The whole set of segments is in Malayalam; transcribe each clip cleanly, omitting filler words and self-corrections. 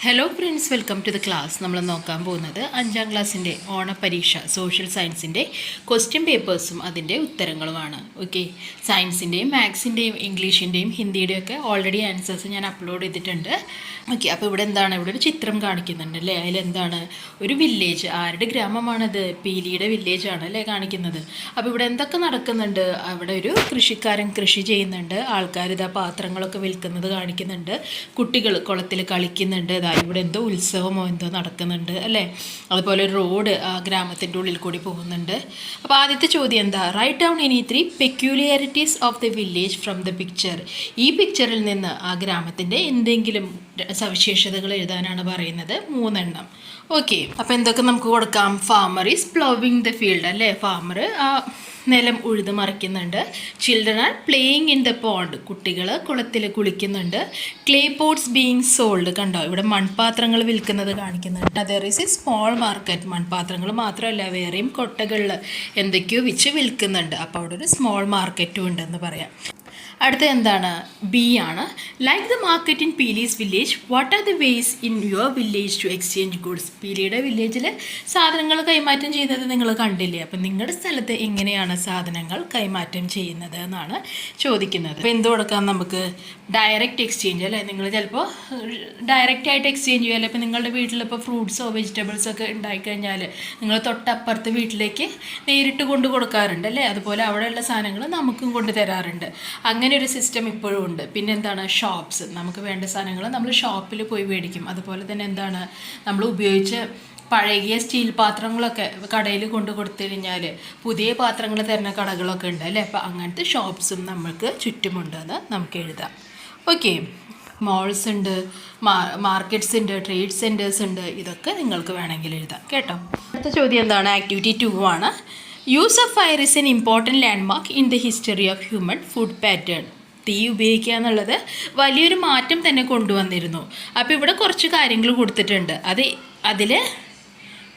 Hello friends, welcome to the class. നമ്മൾ നോക്കാൻ പോകുന്നത് 5ാം ക്ലാസ്സിൻ്റെ ഓണപരീക്ഷ സോഷ്യൽ സയൻസിൻ്റെ ക്വസ്റ്റ്യൻ പേപ്പേഴ്സും അതിൻ്റെ ഉത്തരങ്ങളുമാണ്. ഓക്കെ, സയൻസിൻ്റെയും മാത്സിൻ്റെയും ഇംഗ്ലീഷിൻ്റെയും ഹിന്ദിയുടെയും ഒക്കെ ഓൾറെഡി ആൻസേഴ്സ് ഞാൻ അപ്ലോഡ് ചെയ്തിട്ടുണ്ട്. ഓക്കെ, അപ്പോൾ ഇവിടെ എന്താണ്, ഇവിടെ ഒരു ചിത്രം കാണിക്കുന്നുണ്ട് അല്ലേ. അതിലെന്താണ്, ഒരു വില്ലേജ്. ആരുടെ ഗ്രാമമാണത്? പീലിയുടെ വില്ലേജാണ് അല്ലേ കാണിക്കുന്നത്. അപ്പോൾ ഇവിടെ എന്തൊക്കെ നടക്കുന്നുണ്ട്? അവിടെ ഒരു കൃഷിക്കാരൻ കൃഷി ചെയ്യുന്നുണ്ട്, ആൾക്കാർ ഇതാ പാത്രങ്ങളൊക്കെ വിൽക്കുന്നത് കാണിക്കുന്നുണ്ട്, കുട്ടികൾ കുളത്തിൽ കളിക്കുന്നുണ്ട്, ഇവിടെ എന്തോ ഉത്സവമോ എന്തോ നടക്കുന്നുണ്ട് അല്ലേ. അതുപോലെ ഒരു റോഡ് ആ ഗ്രാമത്തിൻ്റെ ഉള്ളിൽ കൂടി പോകുന്നുണ്ട്. അപ്പോൾ ആദ്യത്തെ ചോദ്യം എന്താ? Write down any 3 peculiarities of the village from the picture. ഈ പിക്ചറിൽ നിന്ന് ആ ഗ്രാമത്തിൻ്റെ എന്തെങ്കിലും സവിശേഷതകൾ എഴുതാനാണ് പറയുന്നത്. 3 എണ്ണം. ഓക്കെ, അപ്പോൾ എന്തൊക്കെ നമുക്ക് കൊടുക്കാം? Farmer is ploughing the field അല്ലേ. ഫാമർ ആ നിലം ഉഴുത് മറിക്കുന്നുണ്ട്. Children are playing in the pond. കുട്ടികൾ കുളത്തിൽ കുളിക്കുന്നുണ്ട്. Clay pots being sold. കണ്ടോ, ഇവിടെ മൺപാത്രങ്ങൾ വിൽക്കുന്നത് കാണിക്കുന്നുണ്ട്. There is a small market. മൺപാത്രങ്ങൾ മാത്രമല്ല, വേറെയും കൊട്ടകളിൽ എന്തൊക്കെയോ വെച്ച് വിൽക്കുന്നുണ്ട്. അപ്പോൾ അവിടെ ഒരു സ്മോൾ മാർക്കറ്റും ഉണ്ടെന്ന് പറയാം. അടുത്ത എന്താണ്? ബി ആണ്. Like the market in Peeli's village, what are the ways in your village to exchange goods. പീലിയുടെ വില്ലേജിൽ സാധനങ്ങൾ കൈമാറ്റം ചെയ്യുന്നത് നിങ്ങൾ കണ്ടില്ലേ. അപ്പം നിങ്ങളുടെ സ്ഥലത്ത് എങ്ങനെയാണ് സാധനങ്ങൾ കൈമാറ്റം ചെയ്യുന്നത് എന്നാണ് ചോദിക്കുന്നത്. അപ്പോൾ എന്ത് കൊടുക്കാം നമുക്ക്? ഡയറക്റ്റ് എക്സ്ചേഞ്ച് അല്ലേ. നിങ്ങൾ ചിലപ്പോൾ ഡയറക്റ്റായിട്ട് എക്സ്ചേഞ്ച് ചെയ്യുക അല്ലേ. ഇപ്പോൾ നിങ്ങളുടെ വീട്ടിലിപ്പോൾ ഫ്രൂട്ട്സോ വെജിറ്റബിൾസോ ഒക്കെ ഉണ്ടായിക്കഴിഞ്ഞാൽ നിങ്ങൾ തൊട്ടപ്പുറത്ത് വീട്ടിലേക്ക് നേരിട്ട് കൊണ്ട് കൊടുക്കാറുണ്ട് അല്ലേ. അതുപോലെ അവിടെയുള്ള സാധനങ്ങൾ നമുക്കും കൊണ്ട് തരാറുണ്ട്. അങ്ങനെ ഒരു സിസ്റ്റം ഇപ്പോഴും ഉണ്ട്. പിന്നെ എന്താണ്? ഷോപ്സ്. നമുക്ക് വേണ്ട സാധനങ്ങൾ നമ്മൾ ഷോപ്പിൽ പോയി മേടിക്കും. അതുപോലെ തന്നെ എന്താണ്, നമ്മൾ ഉപയോഗിച്ച് പഴകിയ സ്റ്റീൽ പാത്രങ്ങളൊക്കെ കടയിൽ കൊണ്ട് കൊടുത്തു കഴിഞ്ഞാൽ പുതിയ പാത്രങ്ങൾ തരുന്ന കടകളൊക്കെ ഉണ്ട് അല്ലേ. അപ്പോൾ അങ്ങനത്തെ ഷോപ്സും നമ്മൾക്ക് ചുറ്റുമുണ്ടെന്ന് നമുക്ക് എഴുതാം. ഓക്കെ, മോൾസ് ഉണ്ട്, മാർക്കറ്റ്സ് ഉണ്ട്, ട്രേഡ് സെൻറ്റേഴ്സ് ഉണ്ട്. ഇതൊക്കെ നിങ്ങൾക്ക് വേണമെങ്കിൽ എഴുതാം കേട്ടോ. അടുത്ത ചോദ്യം എന്താണ്? ആക്ടിവിറ്റി 2 ആണ്. Use of fire is an important landmark in the history of human food pattern. തീ ഉപയോഗിക്കുക എന്നുള്ളത് വലിയൊരു മാറ്റം തന്നെ കൊണ്ടുവന്നിരുന്നു. അപ്പോൾ ഇവിടെ കുറച്ച് കാര്യങ്ങൾ കൊടുത്തിട്ടുണ്ട്. അതിൽ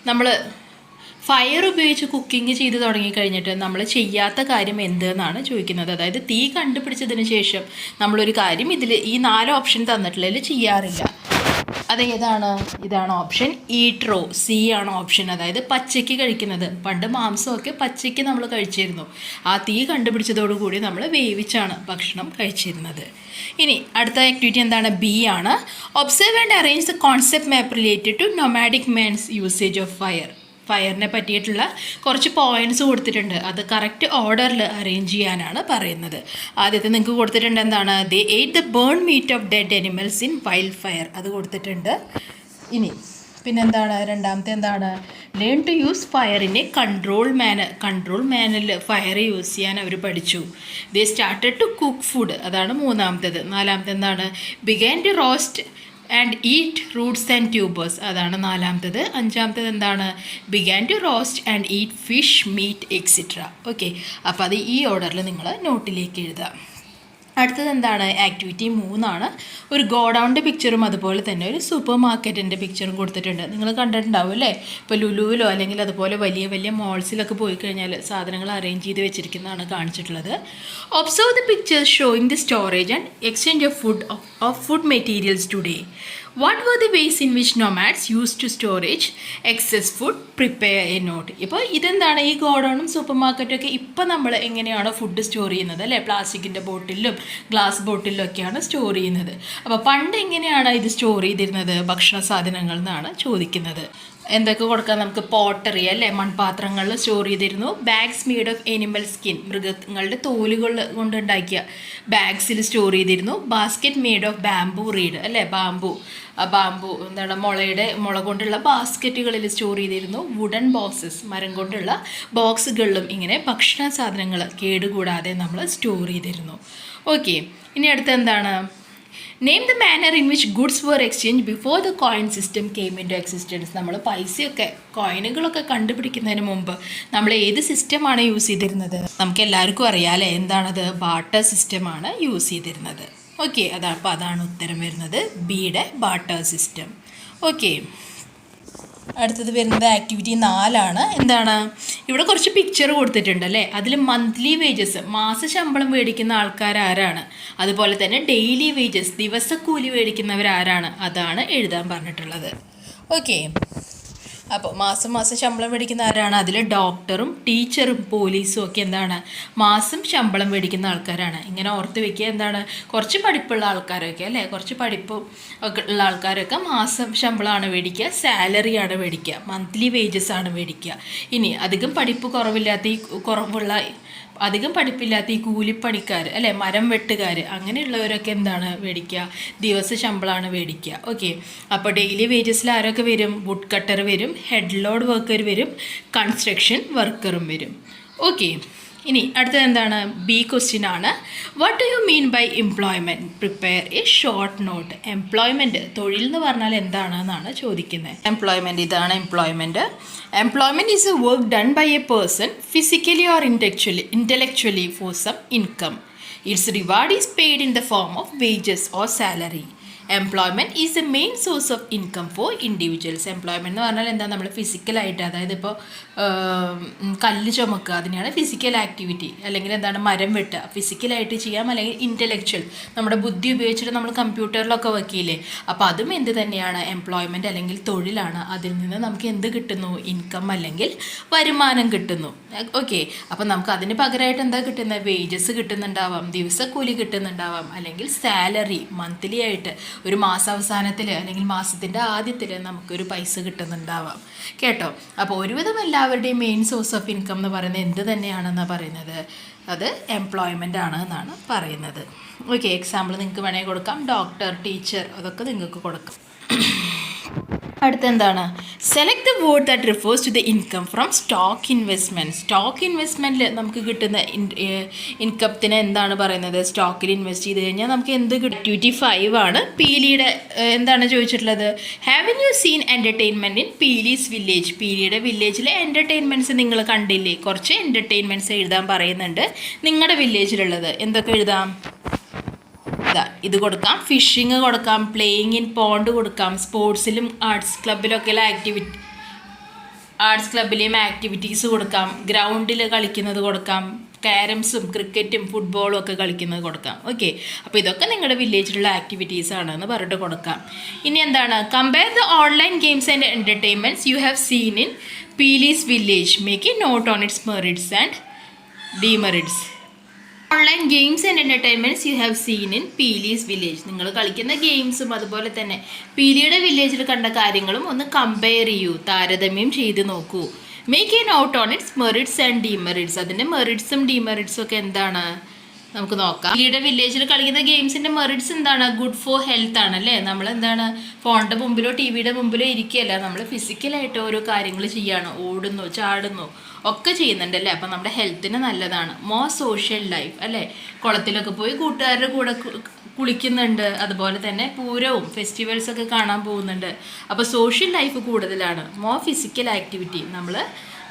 നമ്മൾ ഫയർ ഉപയോഗിച്ച് കുക്കിംഗ് ചെയ്ത് തുടങ്ങിക്കഴിഞ്ഞിട്ട് നമ്മൾ ചെയ്യാത്ത കാര്യം എന്തെന്നാണ് ചോദിക്കുന്നത്. അതായത് തീ കണ്ടുപിടിച്ചതിന് ശേഷം നമ്മളൊരു കാര്യം ഈ 4 ഓപ്ഷൻ തന്നിട്ടുള്ളതിൽ ചെയ്യാറില്ല. അതേതാണ്? ഇതാണ് ഓപ്ഷൻ. Eat raw. സി ആണ് ഓപ്ഷൻ. അതായത് പച്ചയ്ക്ക് കഴിക്കുന്നത്. പണ്ട് മാംസമൊക്കെ പച്ചയ്ക്ക് നമ്മൾ കഴിച്ചിരുന്നു. ആ തീ കണ്ടുപിടിച്ചതോടുകൂടി നമ്മൾ വേവിച്ചാണ് ഭക്ഷണം കഴിച്ചിരുന്നത്. ഇനി അടുത്ത ആക്ടിവിറ്റി എന്താണ്? ബി ആണ്. Observe and arrange the concept map related to nomadic man's usage of fire. ഫയറിനെ പറ്റിയിട്ടുള്ള കുറച്ച് പോയിൻറ്റ്സ് കൊടുത്തിട്ടുണ്ട്. അത് കറക്റ്റ് ഓർഡറിൽ അറേഞ്ച് ചെയ്യാനാണ് പറയുന്നത്. ആദ്യത്തെ നിങ്ങൾക്ക് കൊടുത്തിട്ടുണ്ട് എന്താണ്? They ate the burn meat of dead animals in wild fire. അത് കൊടുത്തിട്ടുണ്ട്. പിന്നെന്താണ്? രണ്ടാമത്തെ എന്താണ്? Learn to use fire in a control മാനറിൽ ഫയർ യൂസ് ചെയ്യാൻ അവർ പഠിച്ചു. They started to cook food. അതാണ് 3ാമത്തേത്. 4ാമത്തെ എന്താണ്? Began to roast and eat roots and tubers. അതാണ് 4ാമത്തേത്. 5ാമത്തേത് എന്താണ്? Began to roast and eat fish, meat etcetera. Okay, അപ്പോൾ അത് ഈ ഓർഡറിൽ നിങ്ങൾ നോട്ടിലേക്ക് എഴുതാം. അടുത്തത് എന്താണ്? ആക്ടിവിറ്റി 3 ആണ്. ഒരു ഗോഡൗണിൻ്റെ പിക്ചറും അതുപോലെ തന്നെ ഒരു സൂപ്പർ മാർക്കറ്റിൻ്റെ പിക്ചറും കൊടുത്തിട്ടുണ്ട്. നിങ്ങൾ കണ്ടിട്ടുണ്ടാവും അല്ലേ. ഇപ്പോൾ ലുലുവിലോ അല്ലെങ്കിൽ അതുപോലെ വലിയ വലിയ മോൾസിലൊക്കെ പോയി കഴിഞ്ഞാൽ സാധനങ്ങൾ അറേഞ്ച് ചെയ്ത് വെച്ചിരിക്കുന്നതാണ് കാണിച്ചിട്ടുള്ളത്. Observe the pictures showing the storage and exchange of food materials today. What were the ways in which nomads use to storage excess food? Prepare a note. ഇപ്പോൾ ഇതെന്താണ്? ഈ ഗോഡൗണും സൂപ്പർ മാർക്കറ്റൊക്കെ ഇപ്പോൾ നമ്മൾ എങ്ങനെയാണോ ഫുഡ് സ്റ്റോർ ചെയ്യുന്നത് അല്ലേ. പ്ലാസ്റ്റിക്കിൻ്റെ ബോട്ടിലും ഗ്ലാസ് ബോട്ടിലും ഒക്കെയാണ് സ്റ്റോർ ചെയ്യുന്നത്. അപ്പോൾ പണ്ട് എങ്ങനെയാണ് ഇത് സ്റ്റോർ ചെയ്തിരുന്നത്? ഭക്ഷണ സാധനങ്ങൾ എന്നാണ് ചോദിക്കുന്നത്. എന്തൊക്കെ കൊടുക്കാം നമുക്ക്? പോട്ടറി അല്ലേ, മൺപാത്രങ്ങളിൽ സ്റ്റോർ ചെയ്തിരുന്നു. Bags made of animal skin, മൃഗങ്ങളുടെ തോലുകൾ കൊണ്ടുണ്ടാക്കിയ ബാഗ്സിൽ സ്റ്റോർ ചെയ്തിരുന്നു. Basket made of bamboo read അല്ലേ, ബാംബു എന്താണ്, മുള കൊണ്ടുള്ള ബാസ്ക്കറ്റുകളിൽ സ്റ്റോർ ചെയ്തിരുന്നു. വുഡൻ ബോക്സസ്, മരം കൊണ്ടുള്ള ബോക്സുകളിലും ഇങ്ങനെ ഭക്ഷണ സാധനങ്ങൾ കേടുകൂടാതെ നമ്മൾ സ്റ്റോർ ചെയ്തിരുന്നു. ഓക്കെ, ഇനി അടുത്ത എന്താണ്? Name the manner in which goods were exchange before the coin system came into existence. നമ്മൾ പൈസയൊക്കെ കോയിനുകളൊക്കെ കണ്ടുപിടിക്കുന്നതിന് മുമ്പ് നമ്മൾ ഏത് സിസ്റ്റമാണ് യൂസ് ചെയ്തിരുന്നത്? നമുക്ക് എല്ലാവർക്കും അറിയാം അല്ലേ. എന്താണത്? ബാർട്ടർ സിസ്റ്റമാണ് യൂസ് ചെയ്തിരുന്നത്. ഓക്കെ, അപ്പോൾ അതാണ് ഉത്തരം വരുന്നത്. ബിയുടെ ബാർട്ടർ സിസ്റ്റം. ഓക്കെ, അടുത്തത് വരുന്നത് ആക്ടിവിറ്റി 4 എന്താണ് ഇവിടെ കുറച്ച് പിക്ചർ കൊടുത്തിട്ടുണ്ട് അല്ലേ. അതിൽ മന്ത്ലി വേജസ് മാസ ശമ്പളം മേടിക്കുന്ന ആൾക്കാർ ആരാണ്, അതുപോലെ തന്നെ ഡെയിലി വേജസ് ദിവസക്കൂലി മേടിക്കുന്നവർ ആരാണ്, അതാണ് എഴുതാൻ പറഞ്ഞിട്ടുള്ളത്. ഓക്കെ, അപ്പോൾ മാസം ശമ്പളം മേടിക്കുന്ന ആരാണ്, അതിൽ ഡോക്ടറും ടീച്ചറും പോലീസും ഒക്കെ എന്താണ് മാസം ശമ്പളം മേടിക്കുന്ന ആൾക്കാരാണ്. ഇങ്ങനെ ഓർത്ത് വെക്കുക, എന്താണ് കുറച്ച് പഠിപ്പുള്ള ആൾക്കാരൊക്കെ അല്ലേ, കുറച്ച് പഠിപ്പും ഒക്കെ ഉള്ള ആൾക്കാരൊക്കെ മാസം ശമ്പളമാണ് മേടിക്കുക, സാലറിയാണ് മേടിക്കുക, മന്ത്ലി വേജസ് ആണ് മേടിക്കുക. ഇനി അധികം പഠിപ്പില്ലാത്ത ഈ കൂലിപ്പണിക്കാർ അല്ലേ, മരം വെട്ടുകാർ അങ്ങനെയുള്ളവരൊക്കെ എന്താണ് മേടിക്കുക, ദിവസ ശമ്പളമാണ് മേടിക്കുക. ഓക്കെ, അപ്പോൾ ഡെയിലി വേജസിൽ ആരൊക്കെ വരും, വുഡ് കട്ടർ വരും, ഹെഡ് ലോഡ് വർക്കർ വരും, കൺസ്ട്രക്ഷൻ വർക്കറും വരും. ഓക്കെ, ഇനി അടുത്തത് എന്താണ്, ബി ക്വസ്റ്റ്യൻ ആണ്. What do you mean by employment, prepare a short note. Employment തൊഴിൽ എന്ന് പറഞ്ഞാൽ എന്താണെന്നാണ് ചോദിക്കുന്നത്. എംപ്ലോയ്മെൻറ്റ് ഇതാണ് employment. Employment is a work done by a person physically or intellectually for some income. Its reward is paid in the form of wages or salary. Employment is A main source of income for individuals. Employment എന്ന് പറഞ്ഞാൽ എന്താ, നമ്മൾ ഫിസിക്കലായിട്ട്, അതായത് ഇപ്പോൾ കല്ല് ചുമക്കുക അതിനെയാണ് ഫിസിക്കൽ ആക്ടിവിറ്റി, അല്ലെങ്കിൽ എന്താണ് മരം വെട്ടുക ഫിസിക്കലായിട്ട് ചെയ്യാം, അല്ലെങ്കിൽ ഇൻ്റലക്ച്വൽ നമ്മുടെ ബുദ്ധി ഉപയോഗിച്ചിട്ട് നമ്മൾ കമ്പ്യൂട്ടറിലൊക്കെ വയ്ക്കില്ലേ, അപ്പോൾ അതും എന്ത് തന്നെയാണ് എംപ്ലോയ്മെൻറ്റ് അല്ലെങ്കിൽ തൊഴിലാണ്. അതിൽ നിന്ന് നമുക്ക് എന്ത് കിട്ടുന്നു, ഇൻകം അല്ലെങ്കിൽ വരുമാനം കിട്ടുന്നു. ഓക്കെ, അപ്പോൾ നമുക്ക് അതിന് പകരമായിട്ട് എന്താ കിട്ടുന്നത്, വേജസ് കിട്ടുന്നുണ്ടാവാം, ദിവസക്കൂലി കിട്ടുന്നുണ്ടാവാം, അല്ലെങ്കിൽ സാലറി മന്ത്ലി ആയിട്ട് ഒരു മാസാവസാനത്തിൽ അല്ലെങ്കിൽ മാസത്തിൻ്റെ ആദ്യത്തിൽ നമുക്കൊരു പൈസ കിട്ടുന്നുണ്ടാവാം കേട്ടോ. അപ്പോൾ ഒരുവിധം എല്ലാവരുടെയും മെയിൻ സോഴ്സ് ഓഫ് ഇൻകം എന്ന് പറയുന്നത് എന്ത് തന്നെയാണെന്നാണ് പറയുന്നത്, അത് എംപ്ലോയ്മെൻ്റ് ആണ് എന്നാണ് പറയുന്നത്. ഓക്കെ, എക്സാമ്പിൾ നിങ്ങൾക്ക് വേണമെങ്കിൽ കൊടുക്കാം, ഡോക്ടർ, ടീച്ചർ, അതൊക്കെ നിങ്ങൾക്ക് കൊടുക്കാം. അടുത്തെന്താണ്, select the word that refers to the income from stock investment. Stock ഇൻവെസ്റ്റ്മെൻറ്റിൽ നമുക്ക് കിട്ടുന്ന ഇൻകത്തിന് എന്താണ് പറയുന്നത്, സ്റ്റോക്കിൽ ഇൻവെസ്റ്റ് ചെയ്ത് കഴിഞ്ഞാൽ നമുക്ക് എന്ത് കിട്ടും. ആക്ടിവിറ്റി 5 ആണ്. പീലിയുടെ എന്താണ് ചോദിച്ചിട്ടുള്ളത്, have you seen entertainment in Peeli's village. പീലിയുടെ വില്ലേജിലെ എൻ്റർടൈൻമെൻറ്റ്സ് നിങ്ങൾ കണ്ടില്ലേ, കുറച്ച് എൻ്റർടൈൻമെൻറ്റ്സ് എഴുതാൻ പറയുന്നുണ്ട്. നിങ്ങളുടെ വില്ലേജിലുള്ളത് എന്തൊക്കെ എഴുതാം, ഇത് കൊടുക്കാം, ഫിഷിങ് കൊടുക്കാം, പ്ലേയിങ് ഇൻ പോണ്ട് കൊടുക്കാം, സ്പോർട്സിലും ആർട്സ് ക്ലബിലൊക്കെയുള്ള ആർട്സ് ക്ലബിലെയും ആക്ടിവിറ്റീസ് കൊടുക്കാം, ഗ്രൗണ്ടിൽ കളിക്കുന്നത് കൊടുക്കാം, ക്യാരംസും ക്രിക്കറ്റും ഫുട്ബോളും ഒക്കെ കളിക്കുന്നത് കൊടുക്കാം. ഓക്കെ, അപ്പോൾ ഇതൊക്കെ നിങ്ങളുടെ വില്ലേജിലുള്ള ആക്ടിവിറ്റീസ് ആണെന്ന് പറഞ്ഞിട്ട് കൊടുക്കാം. ഇനി എന്താണ്, compare the online games and entertainments you have seen in Peeli's village, make a note on its merits and demerits. Online games and entertainments you have seen in Peeli's village. നിങ്ങൾ കളിക്കുന്ന ഗെയിംസും അതുപോലെ തന്നെ പീലിയുടെ വില്ലേജിൽ കണ്ട കാര്യങ്ങളും ഒന്ന് കമ്പയർ ചെയ്യൂ, താരതമ്യം ചെയ്ത് നോക്കൂ. Make a note on its merits and demerits. അതിൻ്റെ മെറിറ്റ്സും ഡിമെറിറ്റ്സും ഒക്കെ എന്താണ് നമുക്ക് നോക്കാം. പീലിയുടെ വില്ലേജിൽ കളിക്കുന്ന ഗെയിംസിൻ്റെ മെറിറ്റ്സ് എന്താണ്, ഗുഡ് ഫോർ ഹെൽത്ത് ആണ് അല്ലേ. നമ്മളെന്താണ് ഫോണിൻ്റെ മുമ്പിലോ ടി വിയുടെ മുമ്പിലോ ഇരിക്കുകയല്ല, നമ്മൾ ഫിസിക്കലായിട്ട് ഓരോ കാര്യങ്ങൾ ചെയ്യാണ്, ഓടുന്നു, ചാടുന്നു ഒക്കെ ചെയ്യുന്നുണ്ടല്ലേ, അപ്പം നമ്മുടെ ഹെൽത്തിന് നല്ലതാണ്. മോർ സോഷ്യൽ ലൈഫ് അല്ലേ, കുളത്തിലൊക്കെ പോയി കൂട്ടുകാരുടെ കൂടെ കുളിക്കുന്നുണ്ട്, അതുപോലെ തന്നെ പൂരവും ഫെസ്റ്റിവൽസൊക്കെ കാണാൻ പോകുന്നുണ്ട്. അപ്പോൾ സോഷ്യൽ ലൈഫ് കൂടുതലാണ്. മോർ ഫിസിക്കൽ ആക്ടിവിറ്റി, നമ്മൾ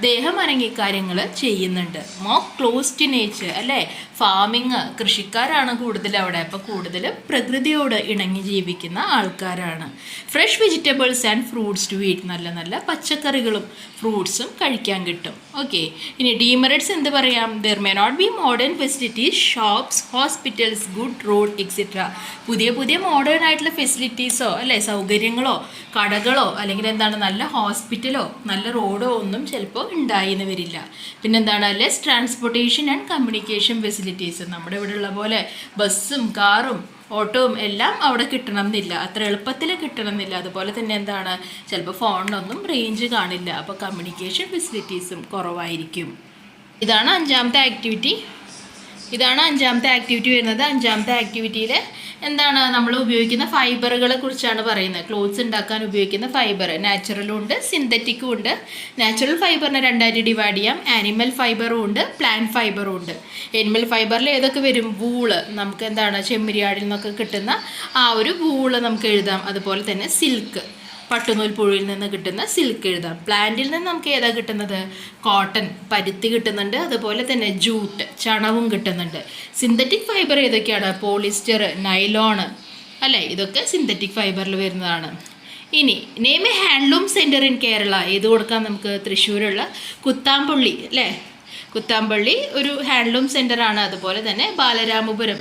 ദേഹം അനങ്ങിയ കാര്യങ്ങൾ ചെയ്യുന്നുണ്ട്. മോർ ക്ലോസ് ടു നേച്ചർ അല്ലേ, ഫാമിങ് കൃഷിക്കാരാണ് കൂടുതൽ അവിടെ, അപ്പോൾ കൂടുതലും പ്രകൃതിയോട് ഇണങ്ങി ജീവിക്കുന്ന ആൾക്കാരാണ്. Fresh vegetables and fruits to eat, നല്ല നല്ല പച്ചക്കറികളും ഫ്രൂട്ട്സും കഴിക്കാൻ കിട്ടും. ഓക്കെ, ഇനി ഡീമെറിറ്റ്സ് എന്ത് പറയാം, there may not be modern facilities, shops, hospitals, good road etcetera. പുതിയ പുതിയ മോഡേൺ ആയിട്ടുള്ള ഫെസിലിറ്റീസോ അല്ലേ, സൗകര്യങ്ങളോ കടകളോ അല്ലെങ്കിൽ എന്താണ് നല്ല ഹോസ്പിറ്റലോ നല്ല റോഡോ ഒന്നും ചിലപ്പോൾ ഉണ്ടായിന്ന് വരില്ല. പിന്നെന്താണ്, less transportation and communication facilities. നമ്മുടെ ഇവിടെ ഉള്ള പോലെ ബസ്സും കാറും ഓട്ടോവും എല്ലാം അവിടെ കിട്ടണം എന്നില്ല, അത്ര എളുപ്പത്തിൽ കിട്ടണം എന്നില്ല. അതുപോലെ തന്നെ എന്താണ്, ചിലപ്പോൾ ഫോണിനൊന്നും റേഞ്ച് കാണില്ല, അപ്പോൾ കമ്മ്യൂണിക്കേഷൻ ഫെസിലിറ്റീസും കുറവായിരിക്കും. ഇതാണ് അഞ്ചാമത്തെ ആക്ടിവിറ്റി വരുന്നത്. അഞ്ചാമത്തെ ആക്ടിവിറ്റിയിൽ എന്താണ്, നമ്മൾ ഉപയോഗിക്കുന്ന ഫൈബറുകളെ കുറിച്ചാണ് പറയുന്നത്. ക്ലോത്ത്സ് ഉണ്ടാക്കാൻ ഉപയോഗിക്കുന്ന ഫൈബർ നാച്ചുറലും ഉണ്ട് സിന്തറ്റിക്കും ഉണ്ട്. നാച്ചുറൽ ഫൈബറിനെ രണ്ടായിട്ട് ഡിവൈഡ് ചെയ്യാം. ആനിമൽ ഫൈബറും ഉണ്ട്, പ്ലാന്റ് ഫൈബറും ഉണ്ട്. ആനിമൽ ഫൈബറിൽ ഏതൊക്കെ വരും, വൂള്, നമുക്ക് എന്താണ് ചെമ്മരിയാടിൽ നിന്നൊക്കെ കിട്ടുന്ന ആ ഒരു വൂള് നമുക്ക് എഴുതാം. അതുപോലെ തന്നെ സിൽക്ക്, പട്ടുനൂൽ പുഴുവിൽ നിന്ന് കിട്ടുന്ന സിൽക്ക് എഴുതാം. പ്ലാന്റിൽ നിന്ന് നമുക്ക് ഏതാ കിട്ടുന്നത്, കോട്ടൺ, പരുത്തി കിട്ടുന്നുണ്ട്. അതുപോലെ തന്നെ ജൂട്ട്, ചണവും കിട്ടുന്നുണ്ട്. സിന്തറ്റിക് ഫൈബർ ഏതൊക്കെയാണ്, പോളിസ്റ്റർ, നൈലോൺ അല്ലേ, ഇതൊക്കെ സിന്തറ്റിക് ഫൈബറിൽ വരുന്നതാണ്. ഇനി name A handloom centre in Kerala ഏത് കൊടുക്കാം നമുക്ക്? തൃശ്ശൂരുള്ള കുത്താമ്പള്ളി അല്ലേ? കുത്താമ്പള്ളി ഒരു ഹാൻഡ്ലൂം സെൻ്ററാണ്. അതുപോലെ തന്നെ ബാലരാമപുരം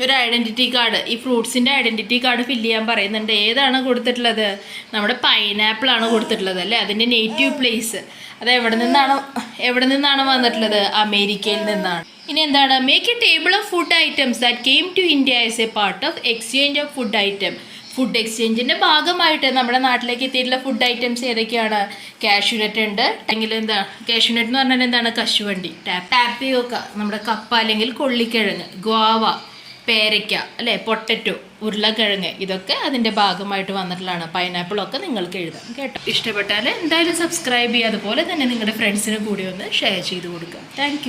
ഒരു ഐഡൻറ്റിറ്റി കാർഡ്, ഈ ഫ്രൂട്ട്സിൻ്റെ ഐഡൻറ്റിറ്റി കാർഡ് ഫില്ല് ചെയ്യാൻ പറയുന്നുണ്ട്. ഏതാണ് കൊടുത്തിട്ടുള്ളത്? നമ്മുടെ പൈനാപ്പിളാണ് കൊടുത്തിട്ടുള്ളത് അല്ലേ? അതിൻ്റെ നേറ്റീവ് പ്ലേസ് അത് എവിടെ നിന്നാണ് വന്നിട്ടുള്ളത്? അമേരിക്കയിൽ നിന്നാണ്. ഇനി എന്താണ്? Make a table of food items that came to India as a part of exchange of food item. Food എക്സ്ചേഞ്ചിൻ്റെ ഭാഗമായിട്ട് നമ്മുടെ നാട്ടിലേക്ക് എത്തിയിട്ടുള്ള ഫുഡ് ഐറ്റംസ് ഏതൊക്കെയാണ്? കാഷ്യൂനട്ട് ഉണ്ട്, അല്ലെങ്കിൽ എന്താ കാഷ്യൂനട്ട് എന്ന് പറഞ്ഞാൽ എന്താണ്? കശുവണ്ടി. ടാപ്പിയോക്ക നമ്മുടെ കപ്പ അല്ലെങ്കിൽ കൊള്ളിക്കിഴങ്ങ്, ഗ്വാവ, പേരയ്ക്ക അല്ലേ, പൊട്ടറ്റോ, ഉരുളക്കിഴങ്ങ്, ഇതൊക്കെ അതിൻ്റെ ഭാഗമായിട്ട് വന്നിട്ടുള്ളതാണ്. പൈനാപ്പിളൊക്കെ നിങ്ങൾക്ക് എഴുതാം കേട്ടോ. ഇഷ്ടപ്പെട്ടാൽ എന്തായാലും സബ്സ്ക്രൈബ് ചെയ്യുക. അതുപോലെ തന്നെ നിങ്ങളുടെ ഫ്രണ്ട്സിന് കൂടി ഒന്ന് ഷെയർ ചെയ്ത് കൊടുക്കുക. താങ്ക്